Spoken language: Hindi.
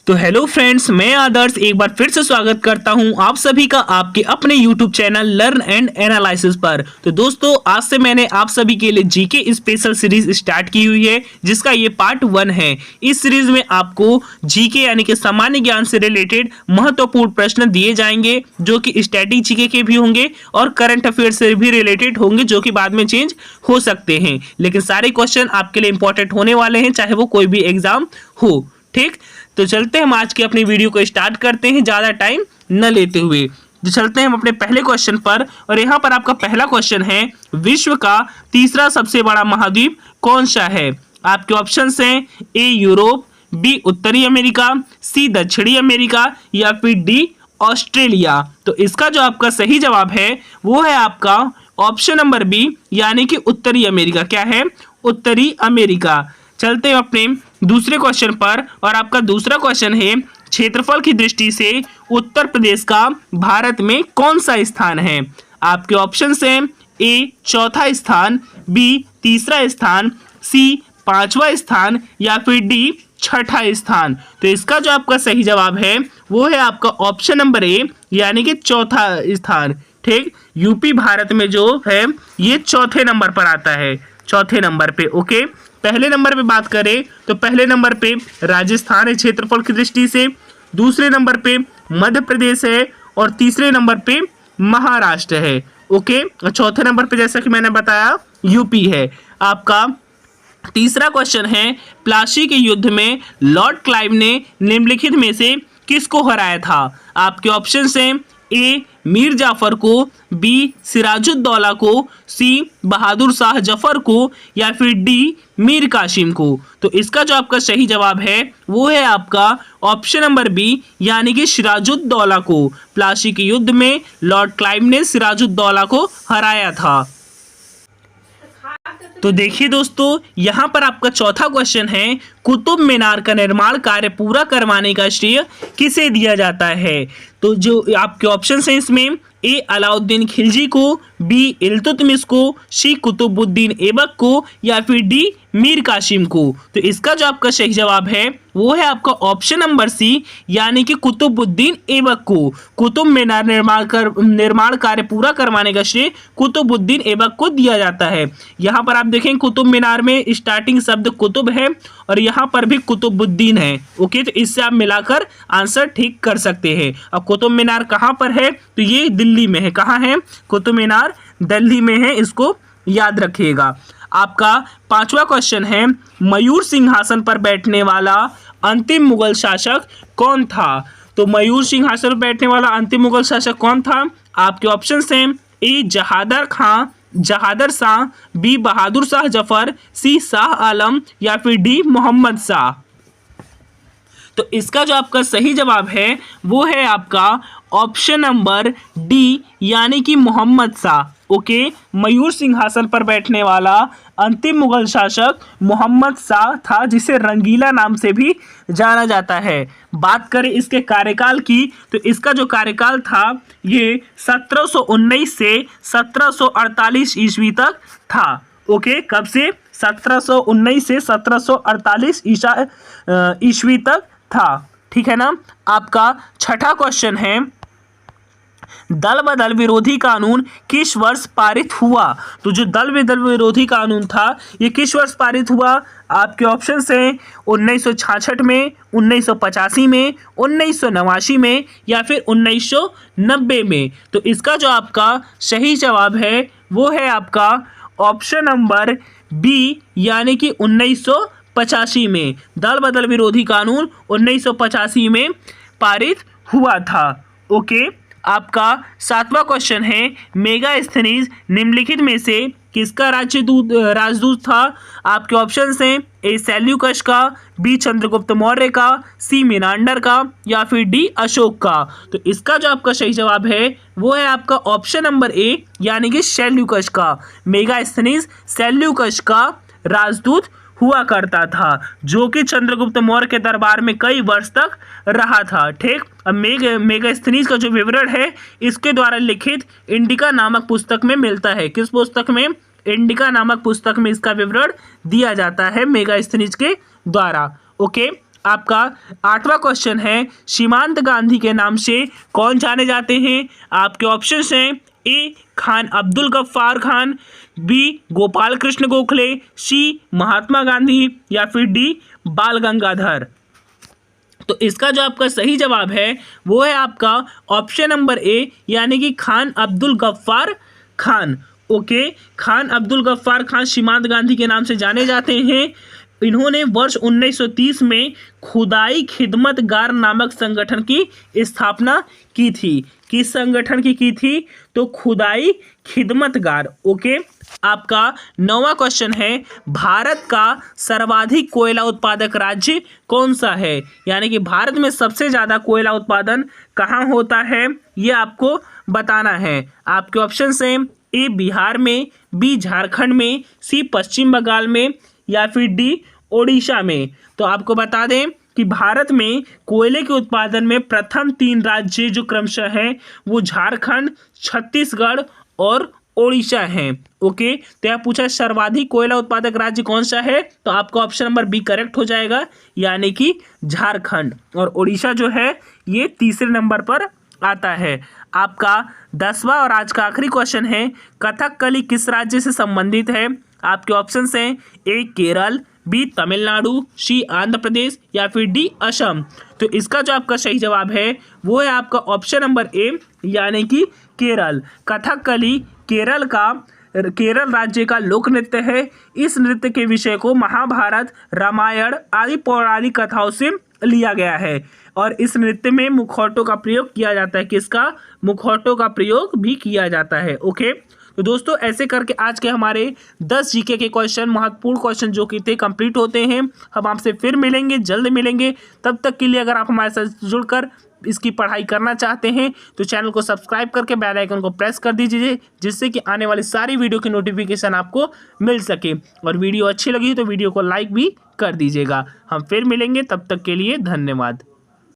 तो हेलो फ्रेंड्स, मैं आदर्श एक बार फिर से स्वागत करता हूं आप सभी का आपके अपने YouTube channel learn and analysis पर। तो दोस्तों, आज से मैंने आप सभी के लिए जीके स्पेशल सीरीज स्टार्ट की हुई है, जिसका ये पार्ट 1 है। इस सीरीज में आपको जीके यानी कि सामान्य ज्ञान से रिलेटेड महत्वपूर्ण प्रश्न दिए जाएंगे, जो कि स्टैटिक जीके के भी होंगे और करंट अफेयर से भी रिलेटेड होंगे, जो कि बाद में चेंज हो सकते हैं। लेकिन सारे क्वेश्चन आपके लिए इंपॉर्टेंट होने वाले हैं, चाहे वो कोई भी एग्जाम हो। ठीक, तो चलते हैं हम आज की अपनी वीडियो को स्टार्ट करते हैं ज़्यादा टाइम न लेते हुए। तो चलते हैं हम अपने पहले क्वेश्चन पर, और यहाँ पर आपका पहला क्वेश्चन है, विश्व का तीसरा सबसे बड़ा महाद्वीप कौन सा है? आपके ऑप्शंस हैं ए यूरोप, बी उत्तरी अमेरिका, सी दक्षिणी अमेरिका या फिर डी ऑस्ट्रेलिया। तो इसका जो आपका सही जवाब है वो है आपका ऑप्शन नंबर बी, यानी कि उत्तरी अमेरिका। क्या है? उत्तरी अमेरिका। चलते हैं अपने दूसरे क्वेश्चन पर, और आपका दूसरा क्वेश्चन है, क्षेत्रफल की दृष्टि से उत्तर प्रदेश का भारत में कौन सा स्थान है? आपके ऑप्शंस हैं ए चौथा स्थान, बी तीसरा स्थान, सी पांचवा स्थान या फिर डी छठा स्थान। तो इसका जो आपका सही जवाब है वो है आपका ऑप्शन नंबर ए, यानी कि चौथा स्थान। ठीक, यूपी भारत में जो है ये चौथे नंबर पर आता है, चौथे नंबर पे। ओके, पहले नंबर पे बात करें तो पहले नंबर पे राजस्थान है क्षेत्रफल की दृष्टि से, दूसरे नंबर पे मध्य प्रदेश है और तीसरे नंबर पे महाराष्ट्र है। ओके, और चौथे नंबर पे जैसा कि मैंने बताया यूपी है। आपका तीसरा क्वेश्चन है, प्लासी के युद्ध में लॉर्ड क्लाइव ने निम्नलिखित में से किसको हराया था? आपके ऑप्शन हैं ए मीर जाफर को, बी सिराजुद्दौला को, सी बहादुर शाह जफर को या फिर डी मीर कासिम को। तो इसका जो आपका सही जवाब है वो है आपका ऑप्शन नंबर बी, यानी कि सिराजुद्दौला को। प्लासी के युद्ध में लॉर्ड क्लाइव ने सिराजुद्दौला को हराया था। तो देखिए दोस्तों, यहाँ पर आपका चौथा क्वेश्चन है, कुतुब मीनार का निर्माण कार्य पूरा करवाने का श्रेय किसे दिया जाता है? तो जो आपके ऑप्शंस हैं इसमें, ए अलाउद्दीन खिलजी को, बी इल्तुतमिश को, सी कुतुबुद्दीन ऐबक को या फिर डी मीर कासिम को। तो इसका जो आपका सही जवाब है वो है आपका ऑप्शन नंबर सी, यानी कि कुतुबुद्दीन ऐबक को। कुतुब मीनार निर्माण कार्य पूरा करवाने का श्रेय कुतुबुद्दीन ऐबक को दिया जाता है। यहाँ पर आप देखें कुतुब मीनार में स्टार्टिंग शब्द कुतुब है और यहाँ पर भी कुतुबुद्दीन है। ओके, तो इससे आप मिलाकर आंसर ठीक कर सकते हैं। अब कुतुब मीनार कहाँ पर है? तो ये दिल्ली में है। कहाँ है? कुतुब मीनार दिल्ली में है, इसको याद रखिएगा। आपका पांचवा क्वेश्चन है, मयूर सिंहासन पर बैठने वाला अंतिम मुगल शासक कौन था? तो मयूर सिंहासन पर बैठने वाला अंतिम मुगल शासक कौन था? आपके ऑप्शंस हैं ए जहादर शाह, बी बहादुर शाह जफर, सी शाह आलम या फिर डी मोहम्मद शाह। तो इसका जो आपका सही जवाब है वो है आपका ऑप्शन नंबर डी, यानी कि मोहम्मद शाह। ओके, मयूर सिंहासन पर बैठने वाला अंतिम मुगल शासक मोहम्मद शाह था, जिसे रंगीला नाम से भी जाना जाता है। बात करें इसके कार्यकाल की, तो इसका जो कार्यकाल था ये 1719 से 1748 ईस्वी तक था। ओके, कब से? 1719 से 1748 ईस्वी तक था। ठीक है ना। आपका छठा क्वेश्चन है, दल बदल विरोधी कानून किस वर्ष पारित हुआ? तो जो दल बदल विरोधी कानून था ये किस वर्ष पारित हुआ? आपके ऑप्शंस हैं 1966 में, 1985 में, 1989 में या फिर 1990 में। तो इसका जो आपका सही जवाब है वो है आपका ऑप्शन नंबर बी, यानी कि 1985 में। दल बदल विरोधी कानून 1985 में पारित हुआ था। ओके, आपका सातवां क्वेश्चन है, मेगास्थनीज निम्नलिखित में से किसका राजदूत था? आपके ऑप्शंस हैं ए सेल्यूकस का, बी चंद्रगुप्त मौर्य का, सी मिनांडर का या फिर डी अशोक का। तो इसका जो आपका सही जवाब है वो है आपका ऑप्शन नंबर ए, यानी कि सेल्यूकस का। मेगास्थनीज सेल्यूकस का राजदूत हुआ करता था, जो कि चंद्रगुप्त मौर्य के दरबार में कई वर्ष तक रहा था। ठीक, अब मेगास्थनीज का जो विवरण है इसके द्वारा लिखित इंडिका नामक पुस्तक में मिलता है। किस पुस्तक में? इंडिका नामक पुस्तक में इसका विवरण दिया जाता है मेगास्थनीज के द्वारा। ओके, आपका 8वां क्वेश्चन है, सीमांत गांधी के नाम से कौन जाने जाते हैं? आपके ऑप्शंस हैं ए खान अब्दुल गफ्फार खान, बी गोपाल कृष्ण गोखले, सी महात्मा गांधी या फिर डी बाल गंगाधर। तो इसका जो आपका सही जवाब है वो है आपका ऑप्शन नंबर ए, यानी कि खान अब्दुल गफ्फार खान। ओके, खान अब्दुल गफ्फार खान सीमांत गांधी के नाम से जाने जाते हैं। इन्होंने वर्ष 1930 में खुदाई खिदमतगार नामक संगठन की स्थापना की थी। किस संगठन की थी? तो खुदाई खिदमतगार। ओके, आपका 9वां क्वेश्चन है, भारत का सर्वाधिक कोयला उत्पादक राज्य कौन सा है? यानी कि भारत में सबसे ज़्यादा कोयला उत्पादन कहाँ होता है, ये आपको बताना है। आपके ऑप्शन हैं ए बिहार में, बी झारखंड में, सी पश्चिम बंगाल में या फिर डी ओडिशा में। तो आपको बता दें कि भारत में कोयले के उत्पादन में प्रथम 3 राज्य जो क्रमशः हैं वो झारखंड, छत्तीसगढ़ और ओडिशा हैं। ओके, तो यह पूछा सर्वाधिक कोयला उत्पादक राज्य कौन सा है? तो आपका ऑप्शन नंबर बी करेक्ट हो जाएगा, यानी कि झारखंड। और ओडिशा जो है ये तीसरे नंबर पर आता है। आपका 10वां और आज का आखिरी क्वेश्चन है, कथकली किस राज्य से संबंधित है? आपके ऑप्शन हैं ए केरल, बी तमिलनाडु, सी आंध्र प्रदेश या फिर डी असम। तो इसका जो आपका सही जवाब है वो है आपका ऑप्शन नंबर ए, यानी कि केरल। कथकली केरल राज्य का लोक नृत्य है। इस नृत्य के विषय को महाभारत, रामायण आदि पौराणिक कथाओं से लिया गया है और इस नृत्य में मुखौटों का प्रयोग किया जाता है। किसका? मुखौटों का प्रयोग भी किया जाता है। ओके, तो दोस्तों ऐसे करके आज के हमारे 10 जीके के क्वेश्चन, महत्वपूर्ण क्वेश्चन जो कि थे, कंप्लीट होते हैं। हम आपसे फिर मिलेंगे, जल्द मिलेंगे। तब तक के लिए अगर आप हमारे साथ जुड़कर इसकी पढ़ाई करना चाहते हैं तो चैनल को सब्सक्राइब करके बेल आइकन को प्रेस कर दीजिए, जिससे कि आने वाली सारी वीडियो की नोटिफिकेशन आपको मिल सके। और वीडियो अच्छी लगी तो वीडियो को लाइक भी कर दीजिएगा। हम फिर मिलेंगे, तब तक के लिए धन्यवाद।